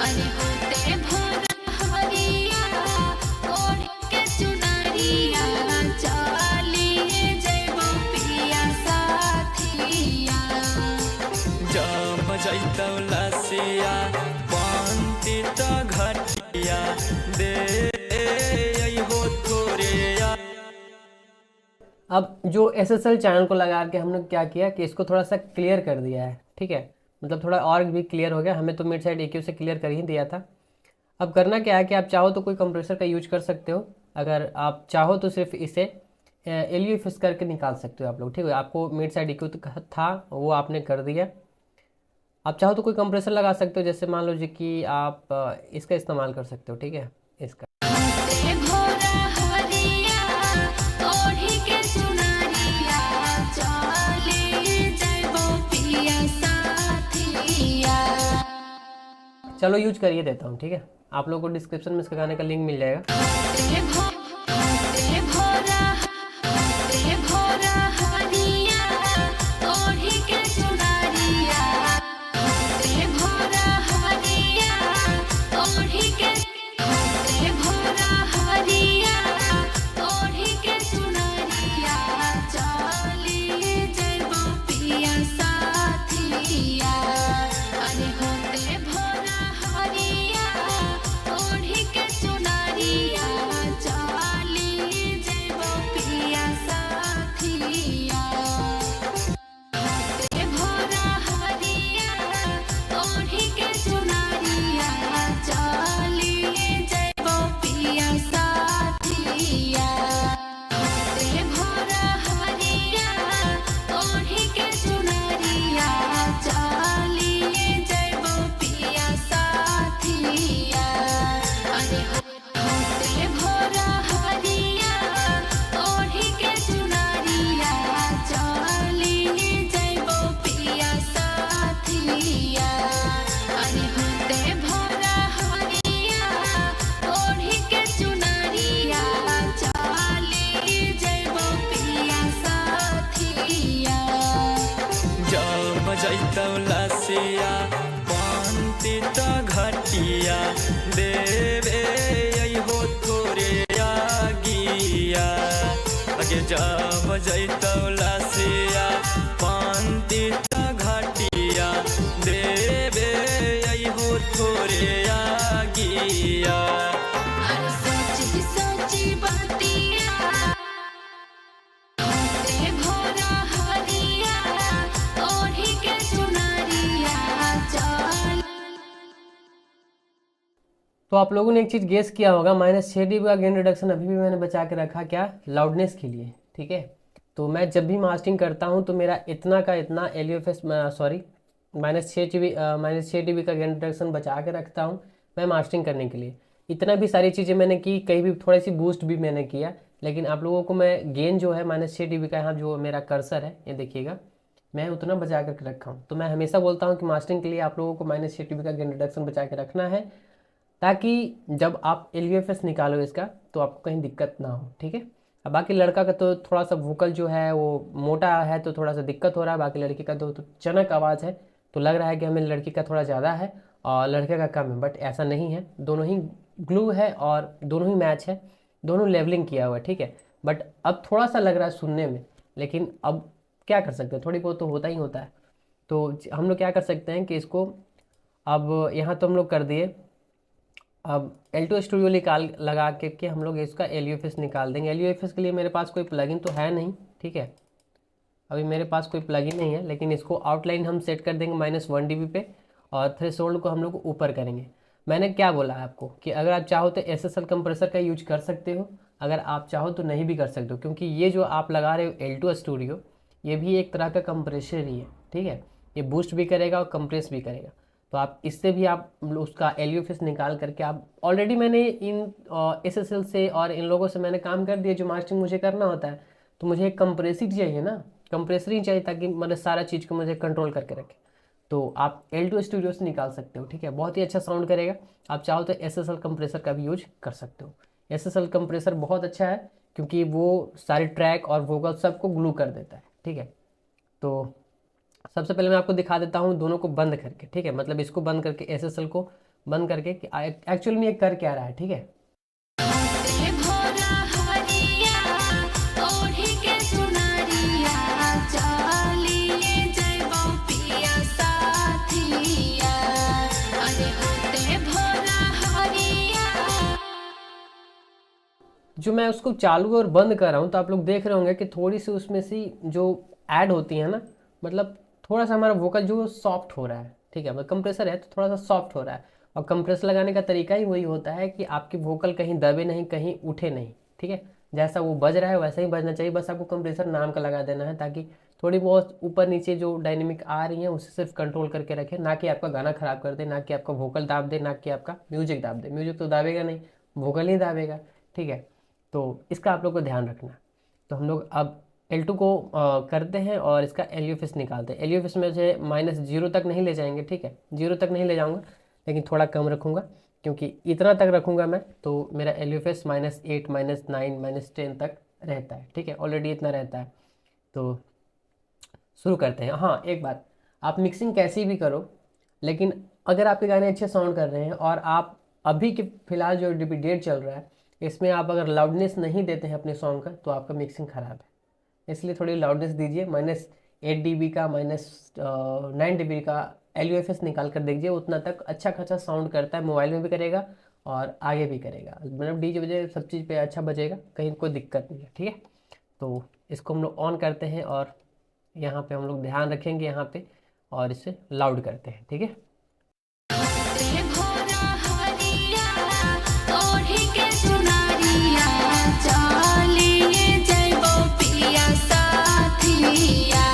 अरे होते भोरा हरिया ओढ़ी के चुनरिया चलिए जय वो पिया साथिया। जब जैतौ लसिया पांति त घटिया दे हो थोड़े। अब जो SSL चैनल को लगा के हमने क्या किया कि इसको थोड़ा सा क्लियर कर दिया है, ठीक है, मतलब थोड़ा और भी क्लियर हो गया। हमें तो मिड साइड EQ से क्लियर कर ही दिया था। अब करना क्या है कि आप चाहो तो कोई कंप्रेसर का यूज कर सकते हो, अगर आप चाहो तो सिर्फ इसे LU फिक्स करके निकाल सकते हो आप लोग, ठीक है। आपको मिड साइड EQ था वो आपने कर दिया। आप चाहो तो कोई कंप्रेसर लगा सकते हो, जैसे मान लो जी कि आप इसका इस्तेमाल कर सकते हो, ठीक है, इसका। होते भोरा हरिया ओढ़ी के चुनरिया चलिए जय वो पिया साथिया। चलो यूज करिए देता हूँ, ठीक है। आप लोगों को डिस्क्रिप्शन में इसके गाने का लिंक मिल जाएगा। होते भोरा हरिया ओढ़ी के चुनरिया। होते भोरा हरिया ओढ़ी के। होते भोरा हरिया ओढ़ी के चुनरिया चलिए जय वो पिया साथिया। अरे होते भोरा हरिया ओढ़ी के चुनरिया चलिए जय वो पिया साथिया। होते भोरा हरिया ओढ़ी के चुनरिया चलिए जय वो पिया साथिया। होते भोरा हरिया ओढ़ी के चुनरिया चलिए जय वो पिया साथिया। अरे होते भोरा हरिया ओढ़ी के चुनरिया चलिए जय वो पिया साथिया। अरे होते भोरा हरिया ओढ़ी के चुनरिया चलिए जय वो पिया साथिया। जब जैतौ लसिया पांति त घटिया देवे हो थोड़े आगिया। अगे जब जैतौ लसिया पांति त घटिया देवे हो थोड़े आगिया। अरे सोची सोची बतिया होते भोरा हरिया तो आप लोगों ने एक चीज़ गेस किया होगा, -6 dB का गेन रिडक्शन अभी भी मैंने बचा के रखा, क्या, लाउडनेस के लिए, ठीक है। तो मैं जब भी मास्टरिंग करता हूँ तो मेरा इतना का इतना LUFS, सॉरी, -6 dB का गेन रिडक्शन बचा के रखता हूँ मैं मास्टरिंग करने के लिए। इतना भी सारी चीज़ें मैंने की, कहीं भी थोड़ी सी बूस्ट भी मैंने किया, लेकिन आप लोगों को मैं गेन जो है -6 dB का, यहाँ जो मेरा कर्सर है ये देखिएगा, मैं उतना बचा कर रखा हूँ। तो मैं हमेशा बोलता हूँ कि मास्टरिंग के लिए आप लोगों को -6 dB का गेन रिडक्शन बचा के रखना है, ताकि जब आप LUFS निकालो इसका तो आपको कहीं दिक्कत ना हो, ठीक है। अब बाकी लड़का का तो थोड़ा सा वोकल जो है वो मोटा है तो थोड़ा सा दिक्कत हो रहा है, बाकी लड़की का तो चनक आवाज़ है, तो लग रहा है कि हमें लड़की का थोड़ा ज़्यादा है और लड़के का कम है, बट ऐसा नहीं है, दोनों ही ग्लू है और दोनों ही मैच है, दोनों लेवलिंग किया हुआ है, ठीक है। बट अब थोड़ा सा लग रहा है सुनने में, लेकिन अब क्या कर सकते हैं, थोड़ी बहुत तो होता ही होता है। तो हम लोग क्या कर सकते हैं कि इसको अब यहाँ तो हम लोग कर दिए, अब L2 स्टूडियो लगा के हम लोग इसका LUFS निकाल देंगे। LUFS के लिए मेरे पास कोई प्लगइन तो है नहीं, ठीक है, अभी मेरे पास कोई प्लगइन नहीं है, लेकिन इसको आउटलाइन हम सेट कर देंगे -1 dB पे, और थ्रेशोल्ड को हम लोग ऊपर करेंगे। मैंने क्या बोला है आपको कि अगर आप चाहो तो SSL कंप्रेसर का यूज कर सकते हो, अगर आप चाहो तो नहीं भी कर सकते हो, क्योंकि ये जो आप लगा रहे हो L2 स्टूडियो, ये भी एक तरह का कंप्रेसर ही है, ठीक है, ये बूस्ट भी करेगा और कंप्रेस भी करेगा। तो आप इससे भी आप उसका LUFS निकाल करके आप, ऑलरेडी मैंने इन SSL से और इन लोगों से मैंने काम कर दिया जो मास्टरिंग मुझे करना होता है, तो मुझे एक कंप्रेसर चाहिए ना, कंप्रेसर ही चाहिए ताकि मतलब सारा चीज़ को मुझे कंट्रोल करके रखे। तो आप L2 स्टूडियो से निकाल सकते हो, ठीक है, बहुत ही अच्छा साउंड करेगा। आप चाहो तो SSL कंप्रेसर का भी यूज कर सकते हो। SSL कंप्रेसर बहुत अच्छा है क्योंकि वो सारे ट्रैक और वोकल सबको ग्लू कर देता है, ठीक है। तो सबसे पहले मैं आपको दिखा देता हूँ दोनों को बंद करके, ठीक है, मतलब इसको बंद करके SSL को बंद करके कि एक्चुअल में ये कर क्या रहा है, ठीक है। होते भोरा हरिया ओढ़ी के चुनरिया चलिए जइबो पिया साथिया। अरे होते भोरा हरिया। जो मैं उसको चालू और बंद कर रहा हूँ तो आप लोग देख रहे होंगे कि थोड़ी सी उसमें से जो ऐड होती है ना, मतलब थोड़ा सा हमारा वोकल जो सॉफ्ट हो रहा है, ठीक है, मतलब कंप्रेसर है तो थोड़ा सा सॉफ्ट हो रहा है, और कंप्रेसर लगाने का तरीका ही वही होता है कि आपकी वोकल कहीं दबे नहीं, कहीं उठे नहीं, ठीक है, जैसा वो बज रहा है वैसा ही बजना चाहिए, बस आपको कंप्रेसर नाम का लगा देना है, ताकि थोड़ी बहुत ऊपर नीचे जो डायनेमिक आ रही है उसे सिर्फ कंट्रोल करके रखे, ना कि आपका गाना खराब कर दे, ना कि आपका वोकल दाब दे, ना कि आपका म्यूजिक दाब दे। म्यूजिक तो दाबेगा नहीं, वोकल ही दाबेगा, ठीक है। तो इसका आप लोग को ध्यान रखना। तो हम लोग अब L2 को करते हैं और इसका LUFS निकालते हैं। LUFS में से -0 तक नहीं ले जाएंगे, ठीक है, 0 तक नहीं ले जाऊंगा, लेकिन थोड़ा कम रखूंगा, क्योंकि इतना तक रखूंगा मैं तो मेरा LUFS -8, -9, -10 तक रहता है, ठीक है, ऑलरेडी इतना रहता है। तो शुरू करते हैं। हाँ, एक बात, आप मिक्सिंग कैसी भी करो, लेकिन अगर आपके गाने अच्छे साउंड कर रहे हैं और आप अभी के फिलहाल जो डेट चल रहा है इसमें आप अगर लाउडनेस नहीं देते हैं अपने सॉन्ग का, तो आपका मिक्सिंग ख़राब है। इसलिए थोड़ी लाउडनेस दीजिए, -8 dB का, -9 dB का LUFS निकाल कर देखिए, उतना तक अच्छा खासा साउंड करता है, मोबाइल में भी करेगा और आगे भी करेगा, मतलब DJ बजे सब चीज़ पे अच्छा बजेगा, कहीं कोई दिक्कत नहीं है, ठीक है। तो इसको हम लोग ऑन करते हैं और यहाँ पे हम लोग ध्यान रखेंगे यहाँ पे, और इसे लाउड करते हैं, ठीक है। होते भोरा हरिया ओढ़ी के चुनरिया चलिए जइबो पिया साथिया।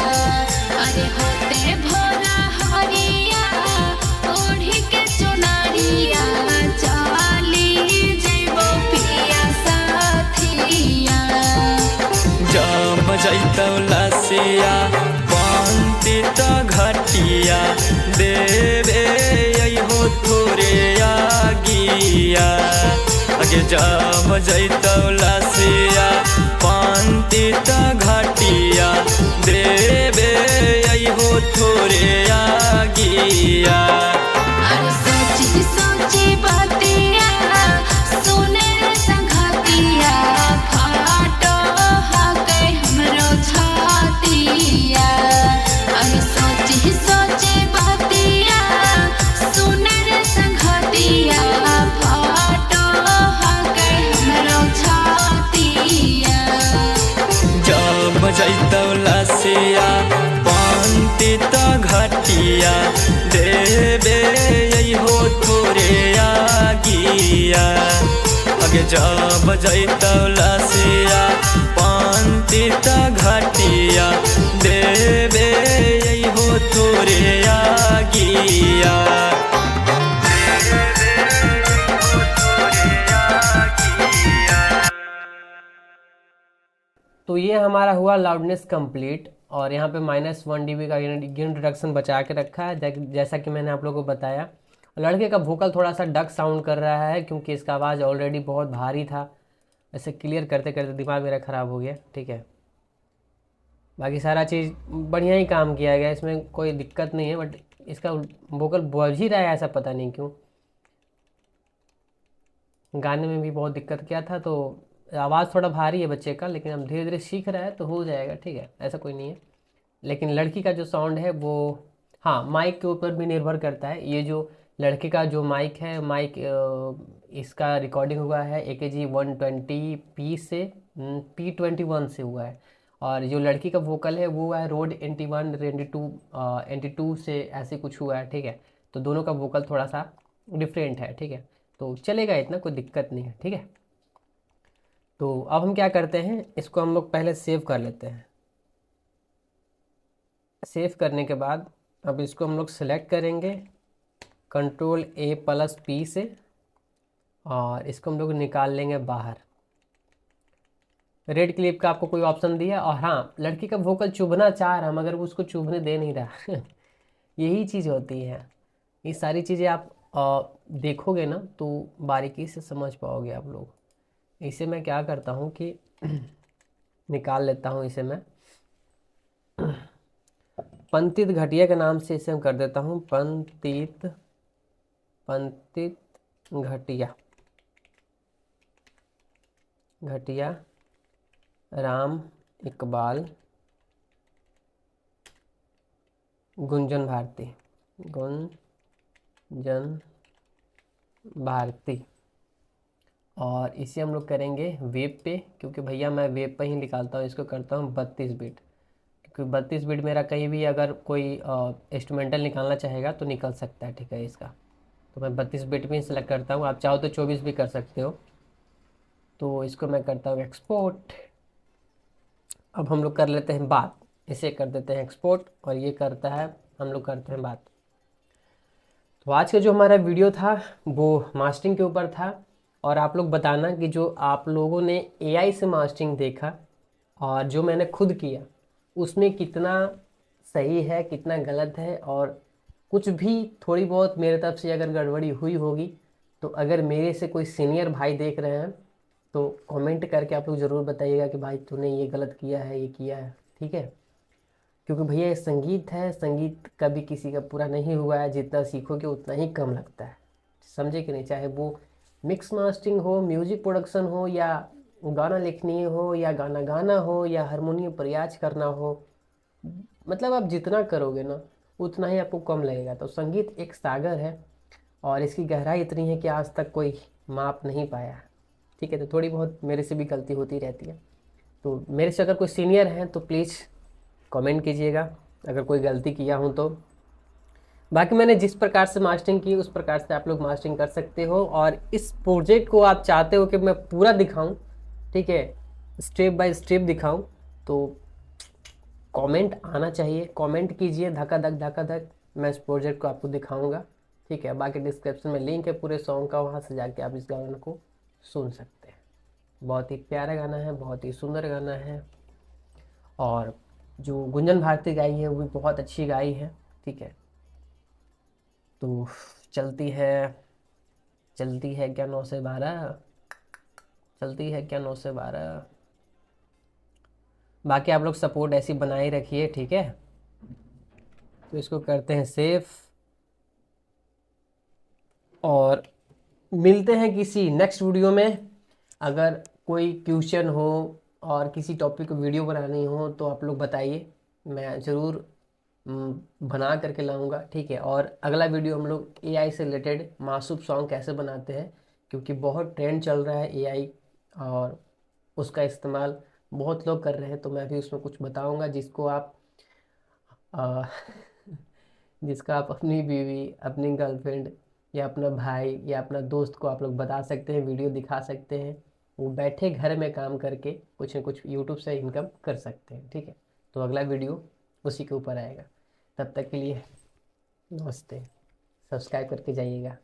अरे होते भोरा हरिया ओढ़ी के चुनरिया चलिए जइबो पिया साथिया। जब जैतौ लसिया पांति त घटिया देवे हो थोरे आगिया। अगे जब जैतौ लसिया पांति त घटिया देवे हो थोरे आगिया। अरे सोची सोची बातिया सुने रे संघातिया फाटो हाके हमरो छातिया। अरे सोची सोची बातिया सुने रे संघातिया फाटो हाके हमरो छातिया। जब जैतौ लसिया पांति त घटिया देवे देवे यही हो तोरे आगिया अगे जब जैतौ लसिया पंतित घटिया देवे यही हो तोरे आगिया। तो ये हमारा हुआ लाउडनेस कंप्लीट, और यहाँ पे -1 dB का गेन रिडक्शन बचा के रखा है जैसा कि मैंने आप लोगों को बताया। लड़के का वोकल थोड़ा सा डक साउंड कर रहा है क्योंकि इसका आवाज़ ऑलरेडी बहुत भारी था, ऐसे क्लियर करते करते दिमाग मेरा ख़राब हो गया। ठीक है, बाकी सारा चीज़ बढ़िया ही काम किया गया, इसमें कोई दिक्कत नहीं है, बट इसका वोकल बज ही रहा है ऐसा पता नहीं क्यों। गाने में भी बहुत दिक्कत किया था, तो आवाज़ थोड़ा भारी है बच्चे का, लेकिन अब धीरे धीरे सीख रहा है तो हो जाएगा। ठीक है, ऐसा कोई नहीं है। लेकिन लड़की का जो साउंड है वो, हाँ, माइक के ऊपर भी निर्भर करता है। ये जो लड़के का जो माइक है, माइक इसका रिकॉर्डिंग हुआ है AKG 120P से P21 से हुआ है, और जो लड़की का वोकल है वो है रोड 81 NT2 से ऐसे कुछ हुआ है। ठीक है, तो दोनों का वोकल थोड़ा सा डिफरेंट है। ठीक है, तो चलेगा, इतना कोई दिक्कत नहीं है। ठीक है, तो अब हम क्या करते हैं, इसको हम लोग पहले सेव कर लेते हैं। सेव करने के बाद अब इसको हम लोग सेलेक्ट करेंगे Ctrl+A+P से, और इसको हम लोग निकाल लेंगे बाहर। रेड क्लिप का आपको कोई ऑप्शन दिया, और हाँ, लड़की का वोकल चुभना चाह रहा मगर वो उसको चुभने दे नहीं रहा यही चीज़ होती है। ये सारी चीज़ें आप देखोगे ना तो बारीकी से समझ पाओगे आप लोग। इसे मैं क्या करता हूँ कि निकाल लेता हूँ इसे मैं, पंतित घटिया के नाम से इसे हम कर देता हूँ पंतित घटिया राम इकबाल गुंजन भारती, और इसे हम लोग करेंगे वेब पे, क्योंकि भैया मैं वेब पे ही निकालता हूँ। इसको करता हूँ 32 बिट, क्योंकि 32 बिट मेरा कहीं भी अगर कोई इंस्ट्रूमेंटल निकालना चाहेगा तो निकल सकता है। ठीक है, इसका तो मैं 32 बिट में सेलेक्ट करता हूँ, आप चाहो तो 24 भी कर सकते हो। तो इसको मैं करता हूँ एक्सपोर्ट। अब हम लोग कर लेते हैं बात, इसे कर देते हैं एक्सपोर्ट, और ये करता है, हम लोग करते हैं बात। तो आज का जो हमारा वीडियो था वो मास्टरिंग के ऊपर था, और आप लोग बताना कि जो आप लोगों ने AI से मास्टरिंग देखा और जो मैंने खुद किया उसमें कितना सही है कितना गलत है, और कुछ भी थोड़ी बहुत मेरे तरफ से अगर गड़बड़ी हुई होगी तो अगर मेरे से कोई सीनियर भाई देख रहे हैं तो कमेंट करके आप लोग ज़रूर बताइएगा कि भाई तूने ये गलत किया है, ये किया है। ठीक है, क्योंकि भैया ये संगीत है, संगीत कभी किसी का पूरा नहीं हुआ है, जितना सीखोगे उतना ही कम लगता है, समझे कि नहीं। चाहे वो मिक्स मास्टरिंग हो, म्यूजिक प्रोडक्शन हो, या गाना लिखनी हो, या गाना गाना हो, या हारमोनियम प्रयास करना हो, मतलब आप जितना करोगे ना उतना ही आपको कम लगेगा। तो संगीत एक सागर है, और इसकी गहराई इतनी है कि आज तक कोई माप नहीं पाया। ठीक है, तो थोड़ी बहुत मेरे से भी गलती होती रहती है, तो मेरे से अगर कोई सीनियर हैं तो प्लीज़ कमेंट कीजिएगा अगर कोई गलती किया हूँ तो। बाकी मैंने जिस प्रकार से मास्टरिंग की उस प्रकार से आप लोग मास्टरिंग कर सकते हो, और इस प्रोजेक्ट को आप चाहते हो कि मैं पूरा दिखाऊं, ठीक है, स्टेप बाय स्टेप दिखाऊं, तो कमेंट आना चाहिए, कमेंट कीजिए धक, मैं इस प्रोजेक्ट को आपको दिखाऊंगा। ठीक है, बाकी डिस्क्रिप्शन में लिंक है पूरे सॉन्ग का, वहाँ से जाके आप इस गाने को सुन सकते हैं। बहुत ही प्यारा गाना है, बहुत ही सुंदर गाना है, और जो गुंजन भारती गाई है वो भी बहुत अच्छी गाई है। ठीक है, तो चलती है क्या 9 से 12, चलती है क्या 9 से 12। बाकी आप लोग सपोर्ट ऐसी बनाए रखिए। ठीक है, तो इसको करते हैं सेव, और मिलते हैं किसी नेक्स्ट वीडियो में। अगर कोई क्वेश्चन हो और किसी टॉपिक को वीडियो बनानी हो तो आप लोग बताइए, मैं ज़रूर बना करके लाऊंगा। ठीक है, और अगला वीडियो हम लोग AI से रिलेटेड मासूब सॉन्ग कैसे बनाते हैं, क्योंकि बहुत ट्रेंड चल रहा है AI, और उसका इस्तेमाल बहुत लोग कर रहे हैं, तो मैं भी उसमें कुछ बताऊंगा जिसको आप जिसका आप अपनी बीवी, अपनी गर्लफ्रेंड या अपना भाई या अपना दोस्त को आप लोग बता सकते हैं, वीडियो दिखा सकते हैं, वो बैठे घर में काम करके कुछ न कुछ यूट्यूब से इनकम कर सकते हैं। ठीक है, तो अगला वीडियो उसी के ऊपर आएगा। तब तक के लिए नमस्ते, सब्सक्राइब करके जाइएगा।